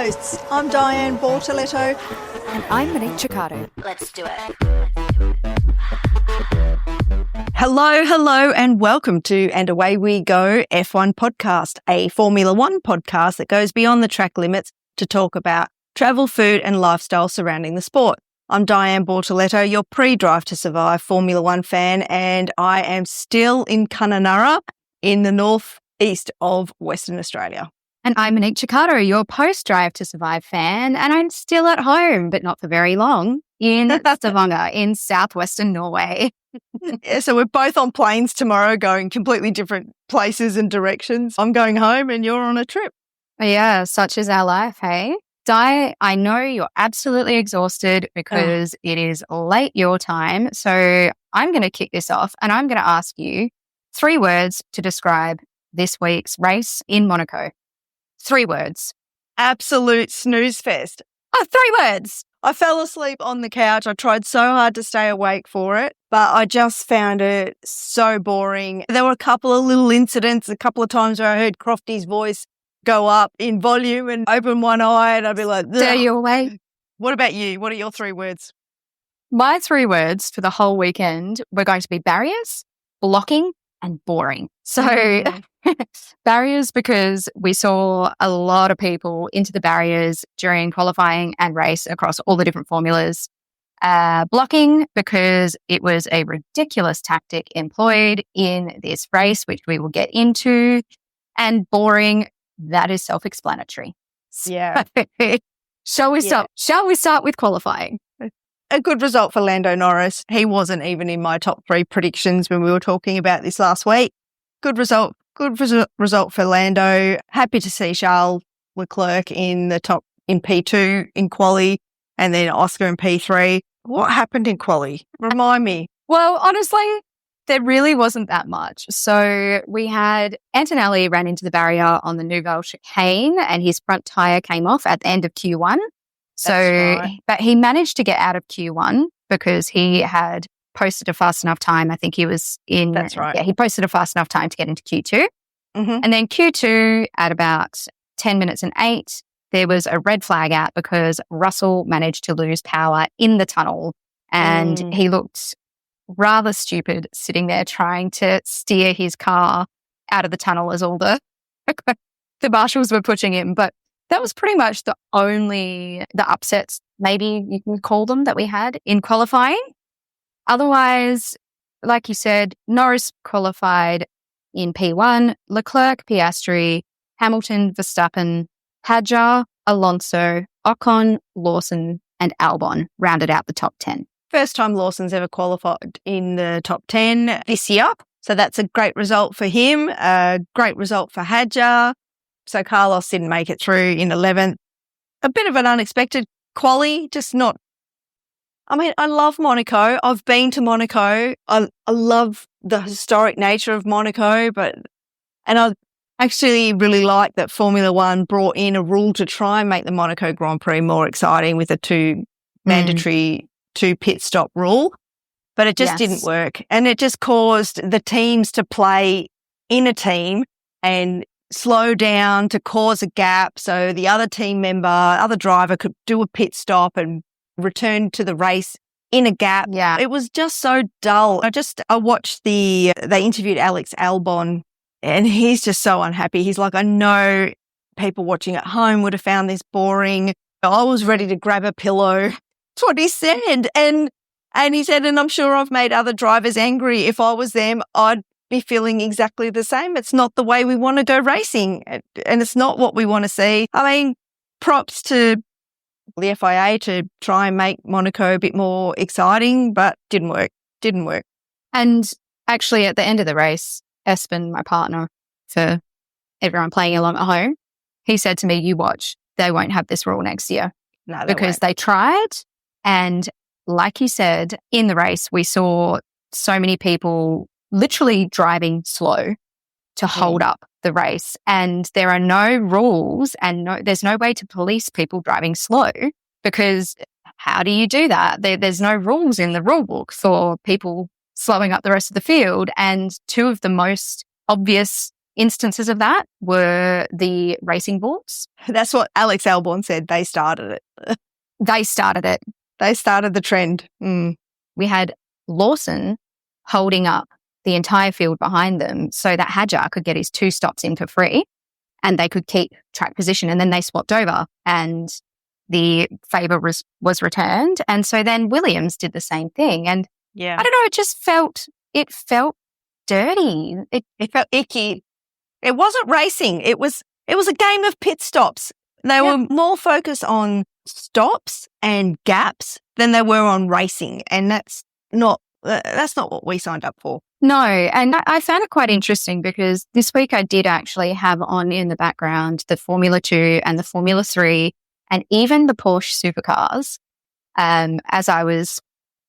hosts. I'm Diane Bortoletto. And I'm Monique Chicato. Let's do it. Hello, and welcome to And Away We Go F1 podcast, a Formula One podcast that goes beyond the track limits to talk about travel, food and lifestyle surrounding the sport. I'm Diane Bortoletto, your pre-Drive to Survive Formula One fan, and I am still in Kununurra in the northeast of Western Australia. And I'm Monique Chicato, your post-Drive to Survive fan, and I'm still at home, but not for very long, in Stavanger in southwestern Norway. Yeah, so we're both on planes tomorrow going completely different places and directions. I'm going home and you're on a trip. Yeah, such is our life, hey? Di, I know you're absolutely exhausted because it is late your time, so I'm going to kick this off and I'm going to ask you 3 words to describe this week's race in Monaco. 3 words. Absolute snooze fest. Oh, 3 words. I fell asleep on the couch. I tried so hard to stay awake for it, but I just found it so boring. There were a couple of little incidents, a couple of times where I heard Crofty's voice go up in volume and open one eye and I'd be like, Dare you away. What about you? What are your 3 words? My 3 words for the whole weekend were going to be barriers, blocking, and boring. So barriers, because we saw a lot of people into the barriers during qualifying and race across all the different formulas. Blocking, because it was a ridiculous tactic employed in this race, which we will get into. And boring, that is self-explanatory. Yeah. Shall we start with qualifying? A good result for Lando Norris. He wasn't even in my top 3 predictions when we were talking about this last week. Good result for Lando. Happy to see Charles Leclerc in P2 in quali, and then Oscar in P3. What happened in quali? Remind me. Well, honestly, there really wasn't that much. So we had Antonelli ran into the barrier on the Nouvelle chicane and his front tyre came off at the end of Q1. So, right. But he managed to get out of Q1 because he had posted a fast enough time. I think he was in. That's right. Yeah, he posted a fast enough time to get into Q2. Mm-hmm. And then Q2 at about 10 minutes and 8, there was a red flag out because Russell managed to lose power in the tunnel and he looked rather stupid sitting there trying to steer his car out of the tunnel as all the marshals were pushing him. But that was pretty much the upsets, maybe you can call them, that we had in qualifying. Otherwise, like you said, Norris qualified in P1, Leclerc, Piastri, Hamilton, Verstappen, Hadjar, Alonso, Ocon, Lawson, and Albon rounded out the top 10. First time Lawson's ever qualified in the top 10 this year. So that's a great result for him. A great result for Hadjar. So Carlos didn't make it through in 11th. A bit of an unexpected quali, just not. I mean, I love Monaco. I've been to Monaco. I love the historic nature of Monaco, and I actually really like that Formula One brought in a rule to try and make the Monaco Grand Prix more exciting with a mandatory 2 pit stop rule. But it just didn't work. And it just caused the teams to play in a team and slow down to cause a gap so the other driver could do a pit stop and return to the race in a gap. Yeah. It was just so dull. I watched they interviewed Alex Albon and he's just so unhappy. He's like, I know people watching at home would have found this boring. I was ready to grab a pillow. That's what he said. And he said, and I'm sure I've made other drivers angry. If I was them, I'd be feeling exactly the same. It's not the way we want to go racing and it's not what we want to see. I mean, props to the FIA to try and make Monaco a bit more exciting, but didn't work. And actually at the end of the race, Espen, my partner, for everyone playing along at home, he said to me, you watch, they won't have this rule next year. No, because they tried. And like you said, in the race, we saw so many people literally driving slow to hold up the race. And there are no rules and there's no way to police people driving slow because how do you do that? There's no rules in the rule book for people slowing up the rest of the field. And 2 of the most obvious instances of that were the racing bulls. That's what Alex Albon said. They started it. They started it. They started the trend. We had Lawson holding up the entire field behind them so that Hadjar could get his 2 stops in for free and they could keep track position. And then they swapped over and the favour was returned. And so then Williams did the same thing. And yeah, I don't know, it felt dirty. It felt icky. It wasn't racing. It was a game of pit stops. They were more focused on stops and gaps than they were on racing. And that's not what we signed up for. No, and I found it quite interesting because this week I did actually have on in the background the Formula 2 and the Formula 3 and even the Porsche supercars as I was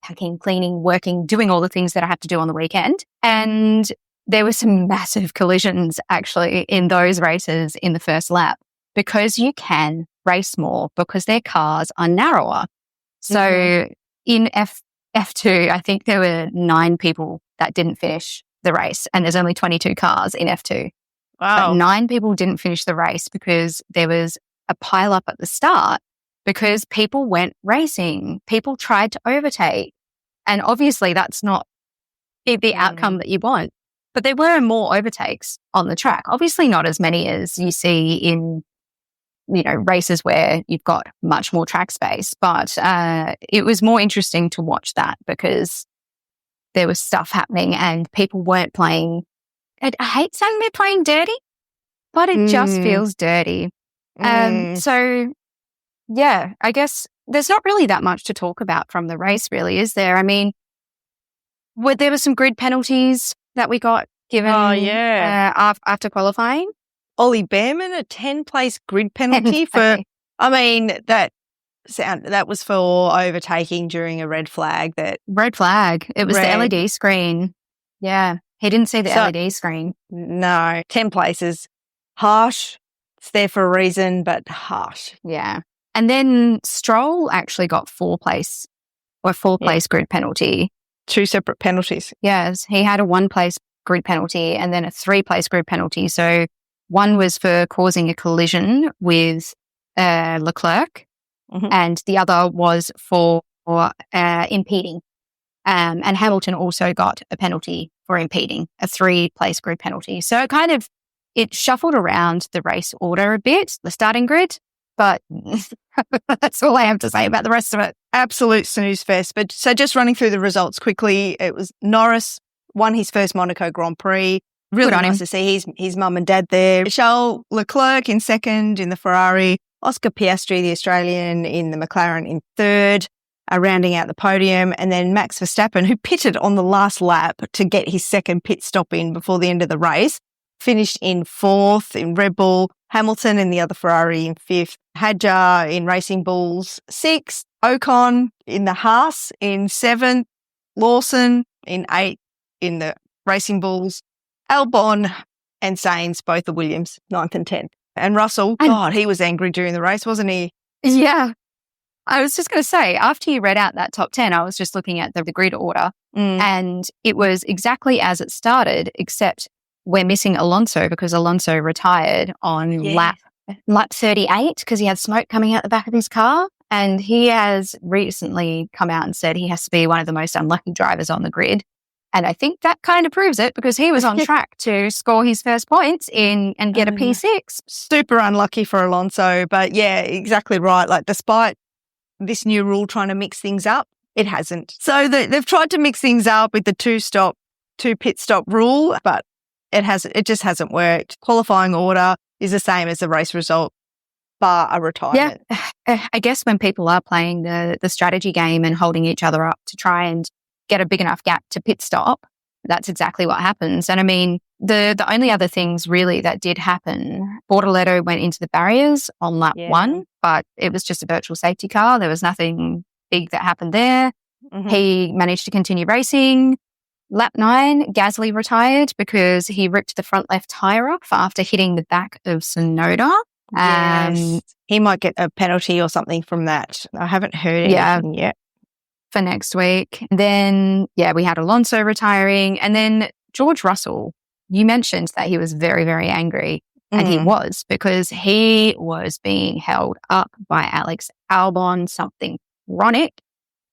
packing, cleaning, working, doing all the things that I have to do on the weekend. And there were some massive collisions actually in those races in the first lap because you can race more because their cars are narrower. So in F2, I think there were 9 people that didn't finish the race and there's only 22 cars in F2. Wow. But 9 people didn't finish the race because there was a pile up at the start because people went racing. People tried to overtake. And obviously that's not the outcome that you want. But there were more overtakes on the track. Obviously not as many as you see in, races where you've got much more track space. But it was more interesting to watch that because there was stuff happening and people weren't playing. I hate saying they're playing dirty, but it just feels dirty. So, yeah, I guess there's not really that much to talk about from the race, really, is there? I mean, there were some grid penalties that we got given after qualifying. Ollie Behrman, a 10-place grid penalty for, that was for overtaking during a red flag. Red flag. It was the LED screen. Yeah. He didn't see the LED screen. No. 10 places. Harsh. It's there for a reason, but harsh. Yeah. And then Stroll actually got 4-place grid penalty. 2 separate penalties. Yes. He had a 1-place grid penalty and then a 3-place grid penalty. So one was for causing a collision with Leclerc and the other was for impeding. And Hamilton also got a penalty for impeding, a 3-place grid penalty. So it shuffled around the race order a bit, the starting grid, but that's all I have to say about the rest of it. Absolute snooze fest. But so just running through the results quickly, it was Norris won his first Monaco Grand Prix. Really nice to see his mum and dad there. Charles Leclerc in second in the Ferrari. Oscar Piastri, the Australian, in the McLaren in third, rounding out the podium. And then Max Verstappen, who pitted on the last lap to get his second pit stop in before the end of the race, finished in fourth in Red Bull. Hamilton in the other Ferrari in fifth. Hadjar in Racing Bulls sixth. Ocon in the Haas in seventh. Lawson in eighth in the Racing Bulls. Albon and Sainz, both the Williams, 9th and 10th. And Russell, God, he was angry during the race, wasn't he? Yeah. I was just going to say, after you read out that top 10, I was just looking at the grid order and it was exactly as it started, except we're missing Alonso because Alonso retired on lap 38 because he had smoke coming out the back of his car. And he has recently come out and said he has to be one of the most unlucky drivers on the grid. And I think that kind of proves it because he was on track to score his first points in and get a P6. Super unlucky for Alonso. But yeah, exactly right. Like despite this new rule trying to mix things up, it hasn't. So they've tried to mix things up with the two pit stop rule, but it just hasn't worked. Qualifying order is the same as the race result, bar a retirement. Yeah, I guess when people are playing the strategy game and holding each other up to try and get a big enough gap to pit stop, that's exactly what happens. And I mean, the only other things really that did happen, Bortoletto went into the barriers on lap 1, but it was just a virtual safety car. There was nothing big that happened there. He managed to continue racing. Lap 9, Gasly retired because he ripped the front left tyre off after hitting the back of Tsunoda. Yes. He might get a penalty or something from that. I haven't heard anything yet. For next week. Then, we had Alonso retiring. And then George Russell you mentioned that he was very, very angry. And he was, because he was being held up by Alex Albon, something chronic.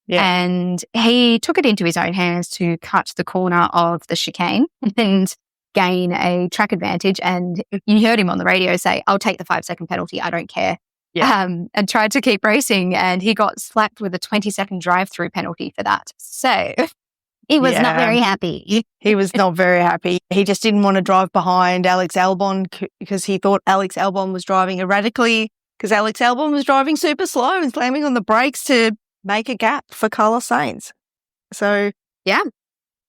Yeah. And he took it into his own hands to cut the corner of the chicane and gain a track advantage. And you heard him on the radio say, "I'll take the 5-second penalty. I don't care." Yeah. And tried to keep racing. And he got slapped with a 20-second drive-through penalty for that. So he was not very happy. He was not very happy. He just didn't want to drive behind Alex Albon because he thought Alex Albon was driving erratically, because Alex Albon was driving super slow and slamming on the brakes to make a gap for Carlos Sainz. So, Yeah.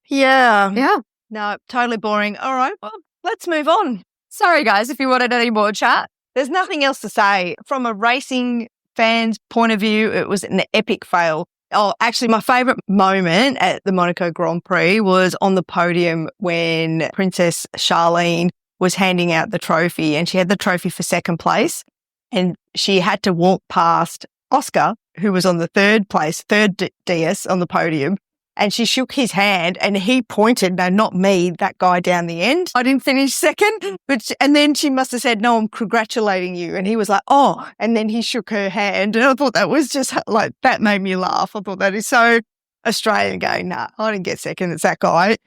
No, totally boring. All right, well, let's move on. Sorry, guys, if you wanted any more chat. There's nothing else to say. From a racing fan's point of view, it was an epic fail. Oh, actually, my favourite moment at the Monaco Grand Prix was on the podium when Princess Charlene was handing out the trophy, and she had the trophy for second place, and she had to walk past Oscar, who was on the third DS on the podium, and she shook his hand and he pointed, no, not me, that guy down the end. I didn't finish second, and then she must have said, "No, I'm congratulating you." And he was like, "Oh," and then he shook her hand. And I thought that was just like, that made me laugh. I thought that is so Australian, going, "Nah, I didn't get second, it's that guy."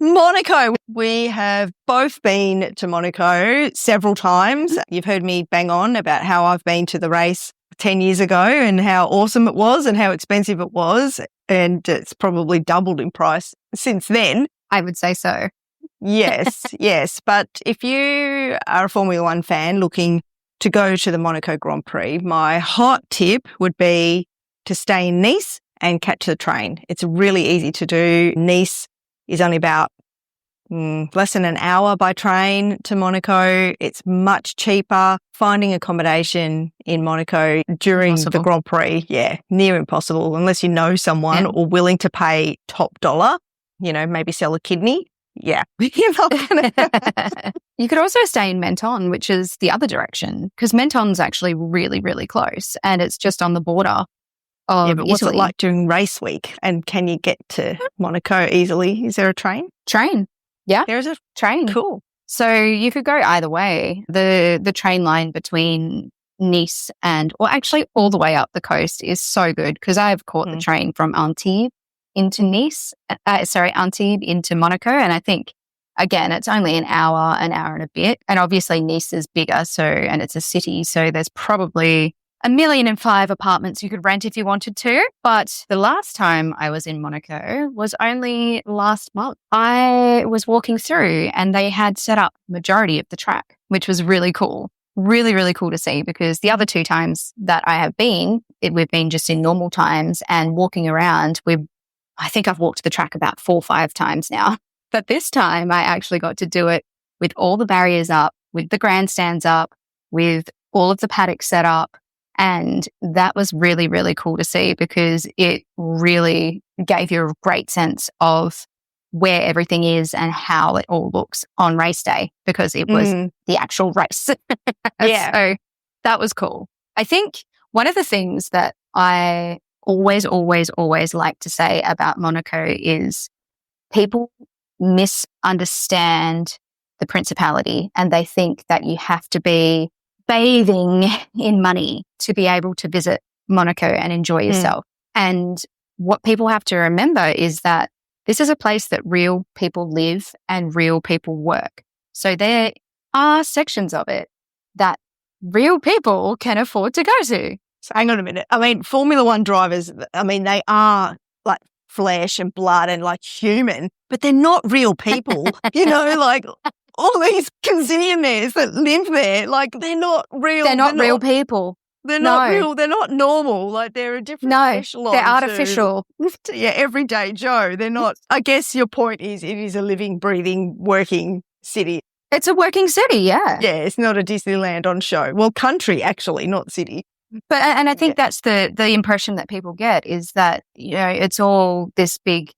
Monaco. We have both been to Monaco several times. You've heard me bang on about how I've been to the race 10 years ago and how awesome it was and how expensive it was. And it's probably doubled in price since then. I would say so. Yes, yes. But if you are a Formula One fan looking to go to the Monaco Grand Prix, my hot tip would be to stay in Nice and catch the train. It's really easy to do. Nice is only about less than an hour by train to Monaco. It's much cheaper. Finding accommodation in Monaco during the Grand Prix, near impossible, unless you know someone or willing to pay top dollar, maybe sell a kidney. Yeah. You're not gonna... You could also stay in Menton, which is the other direction, because Menton's actually really, really close, and it's just on the border of Yeah, but what's Italy. it like during race week? And can you get to Monaco easily? Is there a train? Train. Yeah. There is a train. Cool. So you could go either way. The train line between Nice and, or actually all the way up the coast is so good, because I've caught the train from Antibes into Antibes into Monaco. And I think, again, it's only an hour and a bit. And obviously Nice is bigger, and it's a city. So there's probably 1,000,005 apartments you could rent if you wanted to. But the last time I was in Monaco was only last month. I was walking through and they had set up majority of the track, which was really cool. Really, really cool to see, because the other 2 times that I have been, we've been just in normal times and walking around. I think I've walked the track about 4 or 5 times now. But this time I actually got to do it with all the barriers up, with the grandstands up, with all of the paddocks set up. And that was really, really cool to see, because it really gave you a great sense of where everything is and how it all looks on race day, because it was the actual race. Yeah. So that was cool. I think one of the things that I always like to say about Monaco is people misunderstand the Principality, and they think that you have to be bathing in money to be able to visit Monaco and enjoy yourself. And what people have to remember is that this is a place that real people live and real people work. So there are sections of it that real people can afford to go to. So hang on a minute. I mean, Formula One drivers, they are like flesh and blood and like human, but they're not real people. Like all these gazillionaires that live there, like they're not real. They're not real people. They're not real. They're not normal. Like they're a different echelon. They're artificial. Everyday Joe. They're not. I guess your point is it is a living, breathing, working city. It's a working city, yeah. Yeah, it's not a Disneyland on show. Well, country actually, not city. But and I think that's the impression that people get, is that it's all this big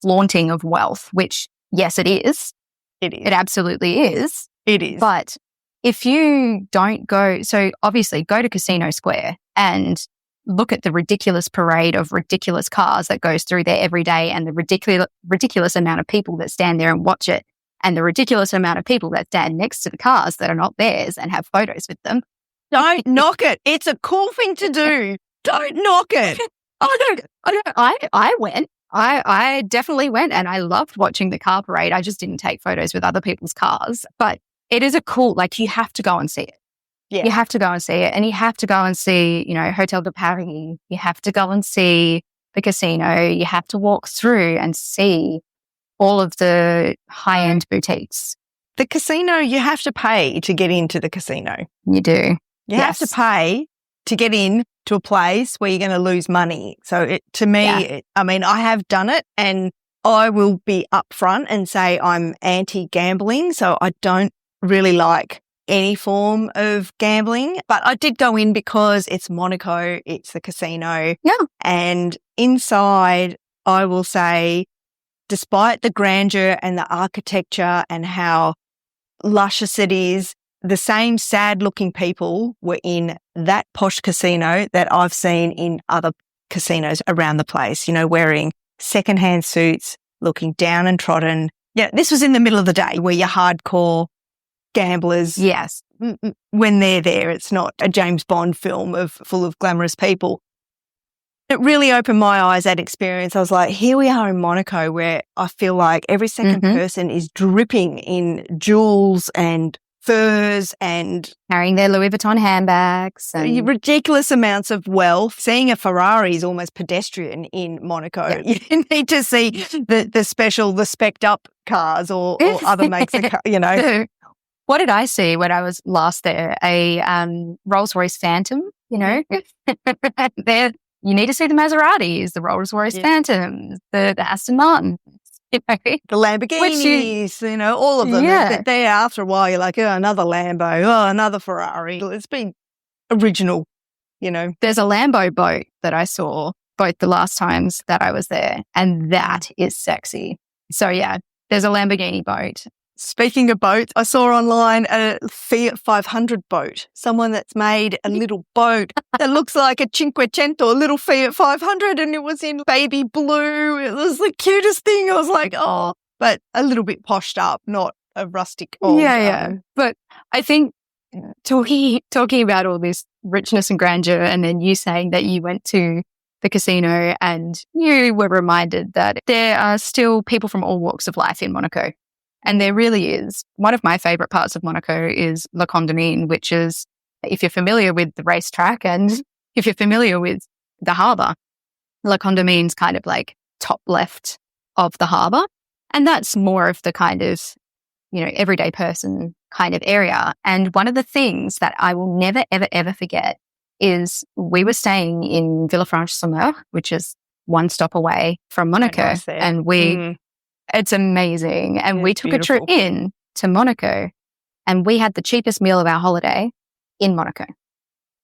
flaunting of wealth, which yes, it is. It is. It absolutely is. It is. But if you don't go, so obviously go to Casino Square and look at the ridiculous parade of ridiculous cars that goes through there every day, and the ridiculous amount of people that stand there and watch it, and the ridiculous amount of people that stand next to the cars that are not theirs and have photos with them. Don't knock it. It's a cool thing to do. Don't knock it. I went. I definitely went, and I loved watching the car parade. I just didn't take photos with other people's cars. But it is a cool, like, you have to go and see it. Yeah. You have to go and see it. And you have to go and see, Hotel de Paris. You have to go and see the casino. You have to walk through and see all of the high-end boutiques. The casino, you have to pay to get into the casino. You do. You have to pay to get in to a place where you're going to lose money. So I have done it, and I will be upfront and say I'm anti-gambling. So I don't really like any form of gambling, but I did go in because it's Monaco, it's the casino. Yeah. And inside, I will say, despite the grandeur and the architecture and how luscious it is, the same sad-looking people were in that posh casino that I've seen in other casinos around the place, wearing secondhand suits, looking down and trodden. Yeah, this was in the middle of the day where you're hardcore gamblers. Yes. When they're there, it's not a James Bond film full of glamorous people. It really opened my eyes, that experience. I was like, here we are in Monaco, where I feel like every second person is dripping in jewels and furs and carrying their Louis Vuitton handbags and ridiculous amounts of wealth. Seeing a Ferrari is almost pedestrian in Monaco. Yeah. You need to see the spec'd up cars or other makes of car, What did I see when I was last there? A Rolls-Royce Phantom, There, you need to see the Maseratis, the Rolls-Royce Phantoms, the Aston Martins. The Lamborghinis, all of them. Yeah. They after a while, you're like, oh, another Lambo, oh, another Ferrari. It's been original, There's a Lambo boat that I saw both the last times that I was there, and that is sexy. So, yeah, there's a Lamborghini boat. Speaking of boats, I saw online a Fiat 500 boat, someone that's made a little boat that looks like a Cinquecento, a little Fiat 500, and it was in baby blue. It was the cutest thing. I was like, oh, but a little bit poshed up, not a rustic old. Yeah. But I think talking about all this richness and grandeur, and then you saying that you went to the casino and you were reminded that there are still people from all walks of life in Monaco. And there really is. One of my favourite parts of Monaco is La Condamine, which is, if you're familiar with the racetrack and if you're familiar with the harbour, La Condamine's kind of like top left of the harbour. And that's more of the kind of, everyday person kind of area. And one of the things that I will never, ever, ever forget is we were staying in Villefranche-sur-Mer, which is one stop away from Monaco. Nice there. And it's amazing. And It's we took beautiful. a trip in to Monaco, and we had the cheapest meal of our holiday in Monaco.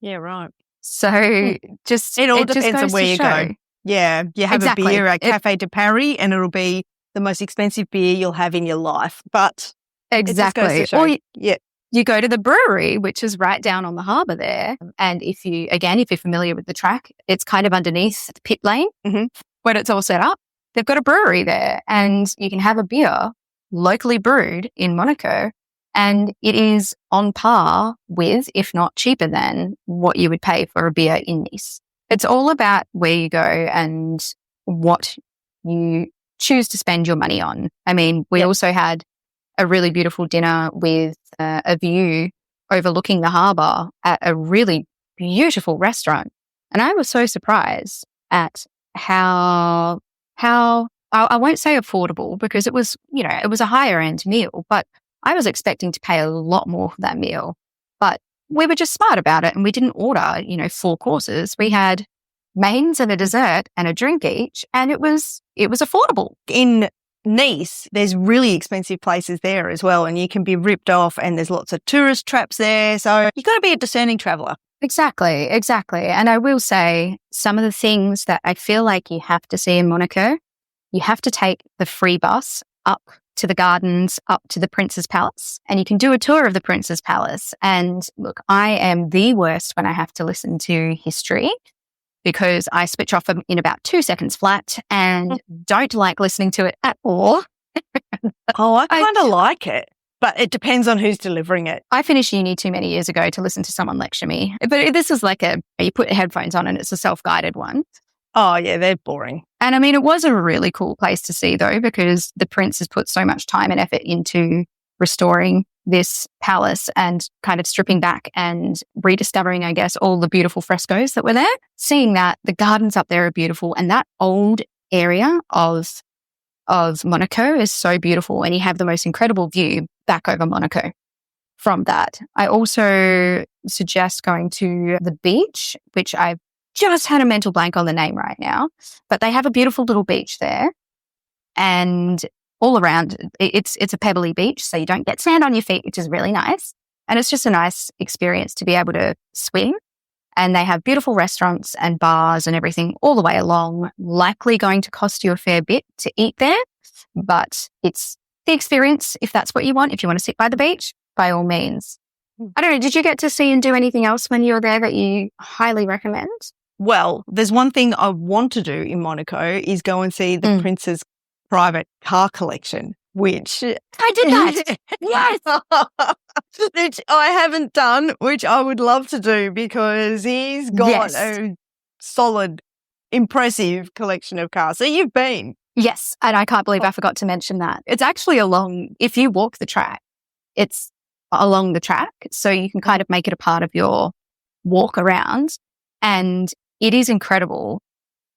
Yeah, right. So it all depends on where you go. Yeah, you have Exactly. a beer at Café de Paris, and it'll be the most expensive beer you'll have in your life. But Exactly. it just goes to show. You go to the brewery, which is right down on the harbour there. And if you're familiar with the track, it's kind of underneath the pit lane when it's all set up. They've got a brewery there, and you can have a beer locally brewed in Monaco, and it is on par with, if not cheaper than, what you would pay for a beer in Nice. It's all about where you go and what you choose to spend your money on. I mean, we also had a really beautiful dinner with a view overlooking the harbour at a really beautiful restaurant. And I was so surprised at how I won't say affordable, because it was a higher end meal, but I was expecting to pay a lot more for that meal. But we were just smart about it, and we didn't order, 4 courses. We had mains and a dessert and a drink each, and it was affordable. In Nice, there's really expensive places there as well, and you can be ripped off, and there's lots of tourist traps there. So you've got to be a discerning traveller. Exactly. And I will say, some of the things that I feel like you have to see in Monaco, you have to take the free bus up to the gardens, up to the Prince's Palace, and you can do a tour of the Prince's Palace. And look, I am the worst when I have to listen to history. because I switch off in about 2 seconds flat and don't like listening to it at all. Oh, I kind of like it, but it depends on who's delivering it. I finished uni too many years ago to listen to someone lecture me. But this is like you put headphones on and it's a self-guided one. Oh, yeah, they're boring. And I mean, it was a really cool place to see though, because the prince has put so much time and effort into restoring this palace and kind of stripping back and rediscovering, I guess, all the beautiful frescoes that were there. Seeing that the gardens up there are beautiful, and that old area of Monaco is so beautiful, and you have the most incredible view back over Monaco from that. I also suggest going to the beach, which I've just had a mental blank on the name right now, but they have a beautiful little beach there, and all around it's a pebbly beach, so you don't get sand on your feet, which is really nice. And it's just a nice experience to be able to swim. And they have beautiful restaurants and bars and everything all the way along. Likely going to cost you a fair bit to eat there, but it's the experience if that's what you want. If you want to sit by the beach, by all means. I don't know, did you get to see and do anything else when you were there that you highly recommend? Well, there's one thing I want to do in Monaco is go and see the prince's private car collection, which I did that. Yes. Which I haven't done, which I would love to do because he's got a solid, impressive collection of cars. So you've been. Yes. And I can't believe I forgot to mention that. It's actually if you walk the track, it's along the track. So you can kind of make it a part of your walk around. And it is incredible.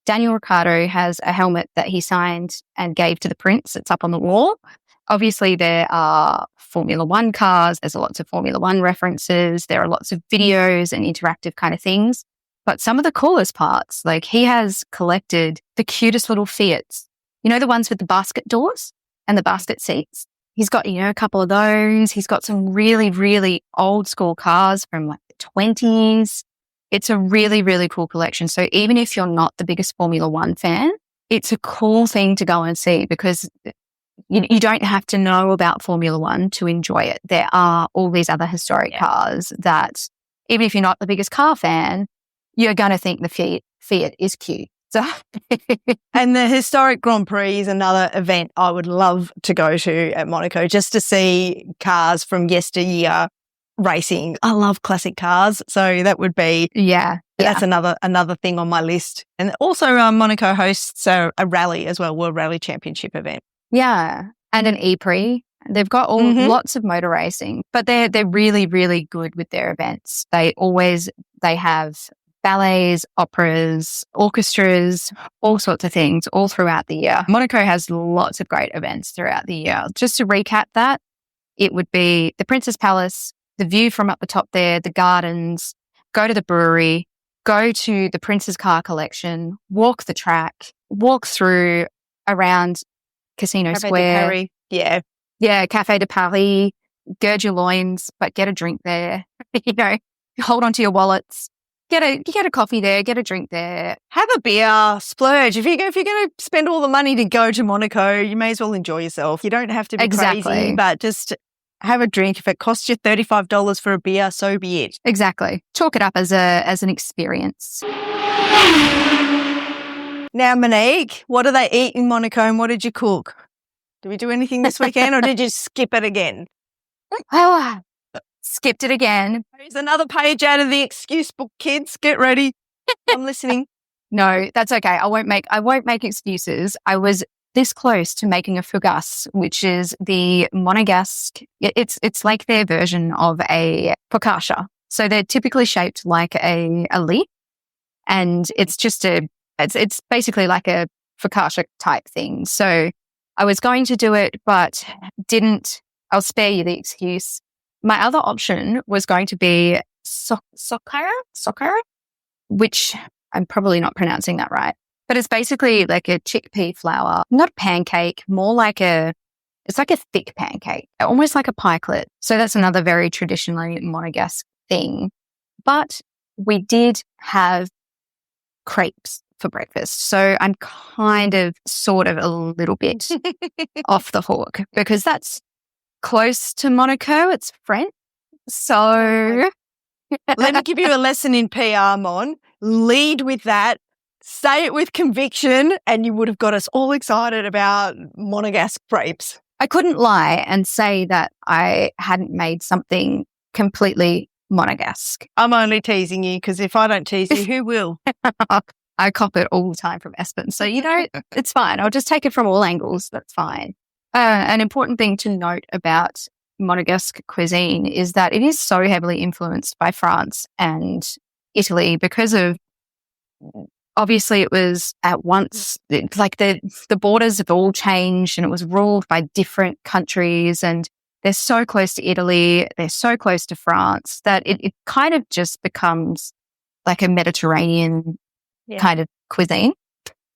Daniel Ricciardo has a helmet that he signed and gave to the prince. It's up on the wall. Obviously, there are Formula One cars. There's lots of Formula One references. There are lots of videos and interactive kind of things. But some of the coolest parts, like he has collected the cutest little Fiats. You know, the ones with the basket doors and the basket seats? He's got, a couple of those. He's got some really, really old school cars from like the 20s. It's a really, really cool collection. So even if you're not the biggest Formula One fan, it's a cool thing to go and see because you don't have to know about Formula One to enjoy it. There are all these other historic cars that even if you're not the biggest car fan, you're going to think the Fiat is cute. So and the Historic Grand Prix is another event I would love to go to at Monaco just to see cars from yesteryear racing. I love classic cars, so that would be that's another thing on my list. And also Monaco hosts a rally as well, World Rally Championship event. Yeah, and an Ep28. They've got lots of motor racing, but they're really, really good with their events. They have ballets, operas, orchestras, all sorts of things all throughout the year. Monaco has lots of great events throughout the year. Just to recap that, it would be the Prince's Palace, the view from up the top there, the gardens, go to the brewery, go to the Prince's car collection, walk the track, walk through around Casino Café Square. de Paris. Yeah. Yeah, Café de Paris, gird your loins, but get a drink there. Hold on to your wallets. Get a coffee there, get a drink there. Have a beer, splurge. If you're going to spend all the money to go to Monaco, you may as well enjoy yourself. You don't have to be crazy, but just have a drink. If it costs you $35 for a beer, so be it. Exactly. Chalk it up as an experience. Now, Monique, what do they eat in Monaco and what did you cook? Did we do anything this weekend or did you skip it again? Oh, skipped it again. Here's another page out of the excuse book, kids. Get ready. I'm listening. No, that's okay. I won't make excuses. I was this close to making a fougasse, which is the Monégasque. It's like their version of a focaccia. So they're typically shaped like a leaf, and it's just it's basically like a focaccia type thing. So I was going to do it, but didn't. I'll spare you the excuse. My other option was going to be soccara, which I'm probably not pronouncing that right. But it's basically like a chickpea flour, not a pancake, more like it's like a thick pancake, almost like a pikelet. So that's another very traditionally Monégasque thing. But we did have crepes for breakfast. So I'm kind of sort of a little bit off the hook because that's close to Monaco. It's French. So let me give you a lesson in PR, Mon. lead with that, say it with conviction, and you would have got us all excited about Monégasque grapes. I couldn't lie and say that I hadn't made something completely Monégasque. I'm only teasing you because if I don't tease you, who will? I cop it all the time from Espen. So, it's fine. I'll just take it from all angles. That's fine. An important thing to note about Monégasque cuisine is that it is so heavily influenced by France and Italy because of, obviously it was at once, like the borders have all changed and it was ruled by different countries, and they're so close to Italy, they're so close to France that it kind of just becomes like a Mediterranean kind of cuisine.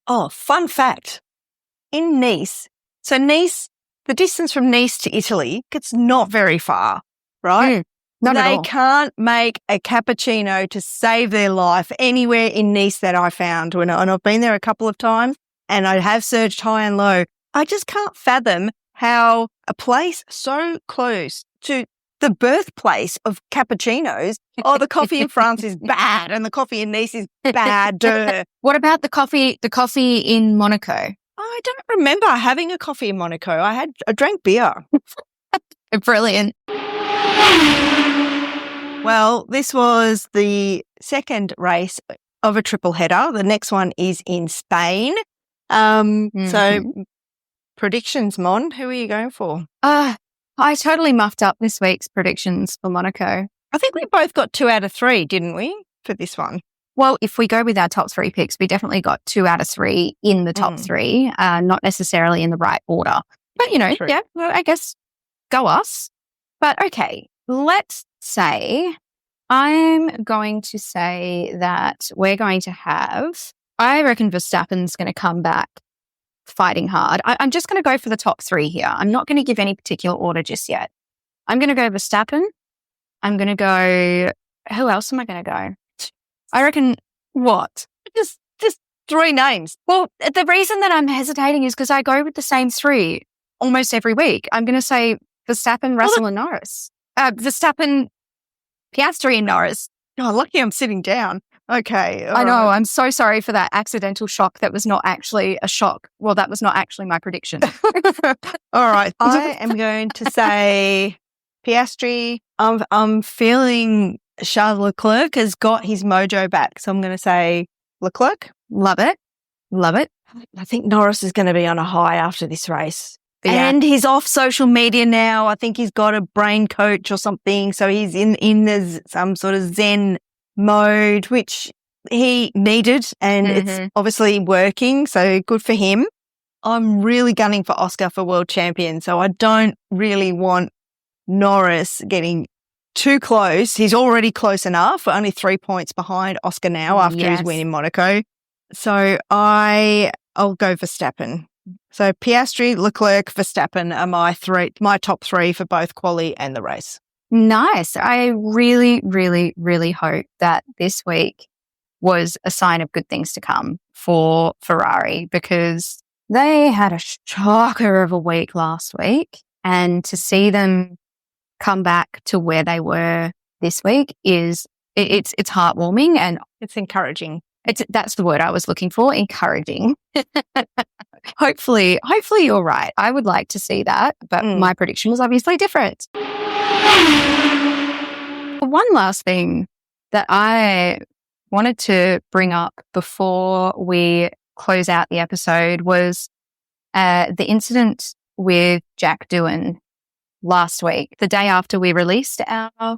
Oh, fun fact. In Nice, so Nice, the distance from Nice to Italy, it's not very far, right? Not at They all. can't make a cappuccino to save their life anywhere in Nice that I found. And I've been there a couple of times and I have searched high and low. I just can't fathom how a place so close to the birthplace of cappuccinos, the coffee in France is bad and the coffee in Nice is bad. What about the coffee in Monaco? I don't remember having a coffee in Monaco. I drank beer. Brilliant. Well, this was the second race of a triple header. The next one is in Spain. So predictions, Mon, who are you going for? I totally muffed up this week's predictions for Monaco. I think we both got 2 out of 3, didn't we, for this one? Well, if we go with our top 3 picks, we definitely got 2 out of 3 in the top 3, not necessarily in the right order. But, True. yeah, well, I guess go us. But okay, let's say I'm going to say that we're going to have, I reckon Verstappen's going to come back fighting hard. I'm just going to go for the top 3 here. I'm not going to give any particular order just yet. I'm going to go Verstappen. I'm going to go, who else am I going to go? I reckon, what? Just 3 names. Well, the reason that I'm hesitating is because I go with the same 3 almost every week. I'm going to say Verstappen, Russell and Norris. Verstappen, Piastri and Norris. Oh, lucky I'm sitting down. Okay. I know. Right. I'm so sorry for that accidental shock. That was not actually a shock. Well, that was not actually my prediction. All right. I am going to say Piastri. I'm feeling Charles Leclerc has got his mojo back. So I'm going to say Leclerc. Love it. Love it. I think Norris is going to be on a high after this race. Yeah. And he's off social media now. I think he's got a brain coach or something. So he's in some sort of Zen mode, which he needed, and it's obviously working. So good for him. I'm really gunning for Oscar for world champion. So I don't really want Norris getting too close. He's already close enough. We're only 3 points behind Oscar now after his win in Monaco. So I'll go Verstappen. So Piastri, Leclerc, Verstappen are my top 3 for both quali and the race. Nice. I really, really, really hope that this week was a sign of good things to come for Ferrari, because they had a shocker of a week last week, and to see them come back to where they were this week it's heartwarming, and it's encouraging. That's the word I was looking for, encouraging. Hopefully you're right. I would like to see that, but my prediction was obviously different. One last thing that I wanted to bring up before we close out the episode was the incident with Jack Doohan last week. The day after we released our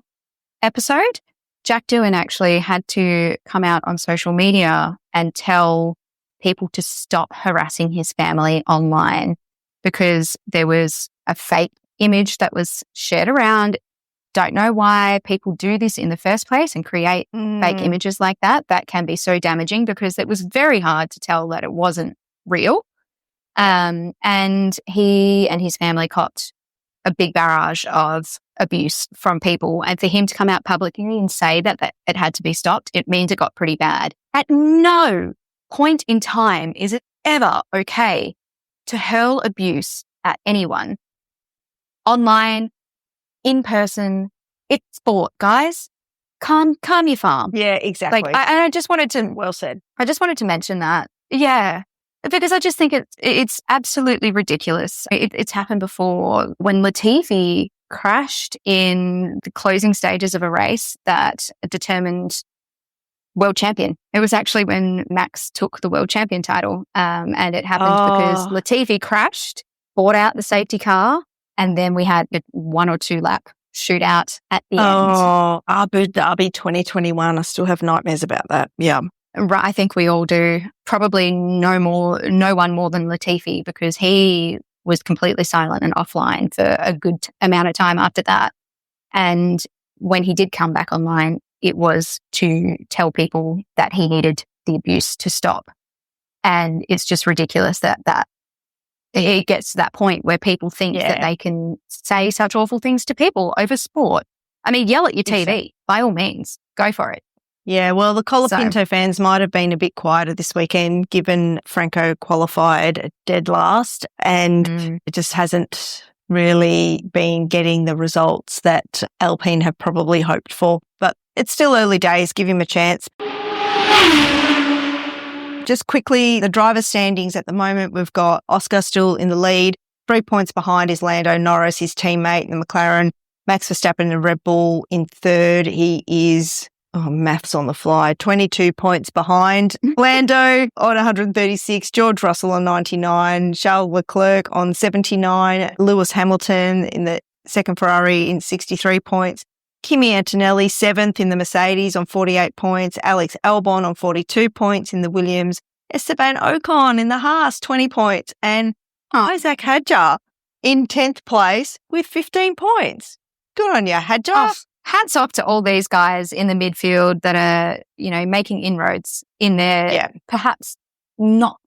episode, Jack Doohan actually had to come out on social media and tell people to stop harassing his family online because there was a fake image that was shared around. Don't know why people do this in the first place and create fake images like that. That can be so damaging because it was very hard to tell that it wasn't real. And he and his family copped a big barrage of abuse from people. And for him to come out publicly and say that it had to be stopped, it means it got pretty bad. At no point in time is it ever okay to hurl abuse at anyone. Online, in person, it's sport, guys. calm your farm. Yeah, exactly. Like, I just wanted to, well said. I just wanted to mention that. Yeah. Because I just think it's absolutely ridiculous. It's happened before when Latifi crashed in the closing stages of a race that determined world champion. It was actually when Max took the world champion title, and it happened because Latifi crashed, bought out the safety car, and then we had a 1 or 2 lap shootout at the end. Oh, Abu Dhabi 2021. I still have nightmares about that. Yeah. Right, I think we all do. Probably no one more than Latifi, because he was completely silent and offline for a good amount of time after that. And when he did come back online, it was to tell people that he needed the abuse to stop. And it's just ridiculous that it gets to that point where people think that they can say such awful things to people over sport. I mean, yell at your TV, by all means. Go for it. Yeah, well, the Colapinto fans might have been a bit quieter this weekend, given Franco qualified dead last, and it just hasn't really been getting the results that Alpine have probably hoped for. But it's still early days. Give him a chance. Just quickly, the driver standings at the moment, we've got Oscar still in the lead. 3 points behind is Lando Norris, his teammate, the McLaren. Max Verstappen and Red Bull in third. He is... maths on the fly. 22 points behind. Lando on 136. George Russell on 99. Charles Leclerc on 79. Lewis Hamilton in the second Ferrari in 63 points. Kimi Antonelli, 7th in the Mercedes on 48 points. Alex Albon on 42 points in the Williams. Esteban Ocon in the Haas, 20 points. And Isaac Hadjar in 10th place with 15 points. Good on you, Hadjar. Hats off to all these guys in the midfield that are, making inroads in their perhaps not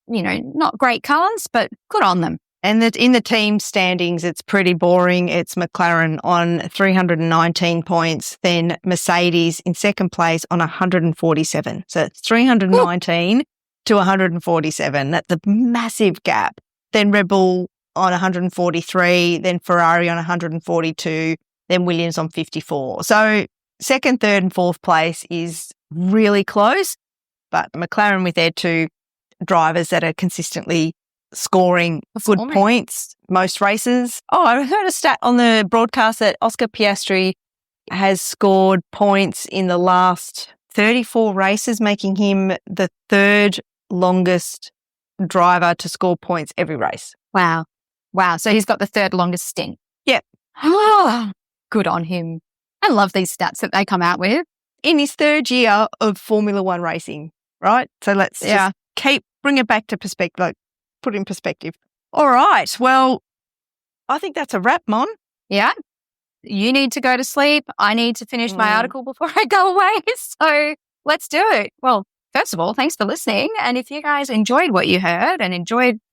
great cars, but good on them. And that in the team standings, it's pretty boring. It's McLaren on 319 points, then Mercedes in second place on 147. So it's 319 to 147. That's a massive gap. Then Red Bull on 143, then Ferrari on 142. Then Williams on 54. So second, third and fourth place is really close, but McLaren with their 2 drivers that are consistently scoring good points most races. Oh, I heard a stat on the broadcast that Oscar Piastri has scored points in the last 34 races, making him the 3rd longest driver to score points every race. Wow. So he's got the 3rd longest stint. Yep. Good on him. I love these stats that they come out with. In his 3rd year of Formula One racing, right? So let's just bring it back to perspective, like put in perspective. All right. Well, I think that's a wrap, Mon. Yeah. You need to go to sleep. I need to finish my article before I go away. So let's do it. Well, first of all, thanks for listening. And if you guys enjoyed what you heard and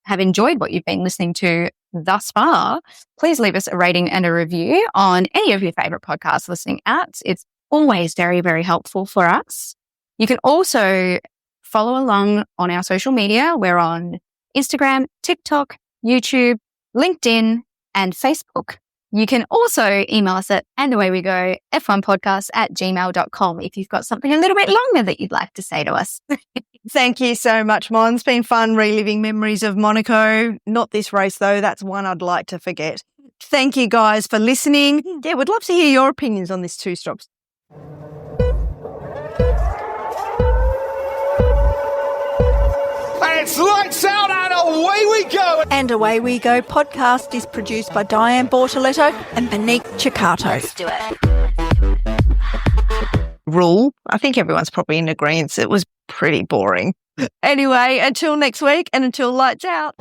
have enjoyed what you've been listening to thus far, please leave us a rating and a review on any of your favorite podcast listening apps. It's always very, very helpful for us. You can also follow along on our social media. We're on Instagram, TikTok, YouTube, LinkedIn, and Facebook. You can also email us at andawaywegof f1podcast@gmail.com if you've got something a little bit longer that you'd like to say to us. Thank you so much, Mon. It's been fun reliving memories of Monaco. Not this race, though. That's one I'd like to forget. Thank you, guys, for listening. Yeah, we'd love to hear your opinions on this 2 stops. It's lights out and away we go. And Away We Go podcast is produced by Diane Bortoletto and Monique Ciccato. Let's do it. Rule. I think everyone's probably in agreement. It was pretty boring. Anyway, until next week and until lights out.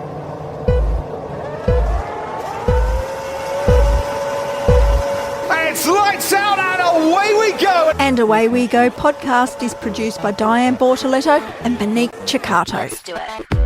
It's lights out and away we go. And Away We Go podcast is produced by Diane Bortoletto and Monique Ciccato. Let's do it.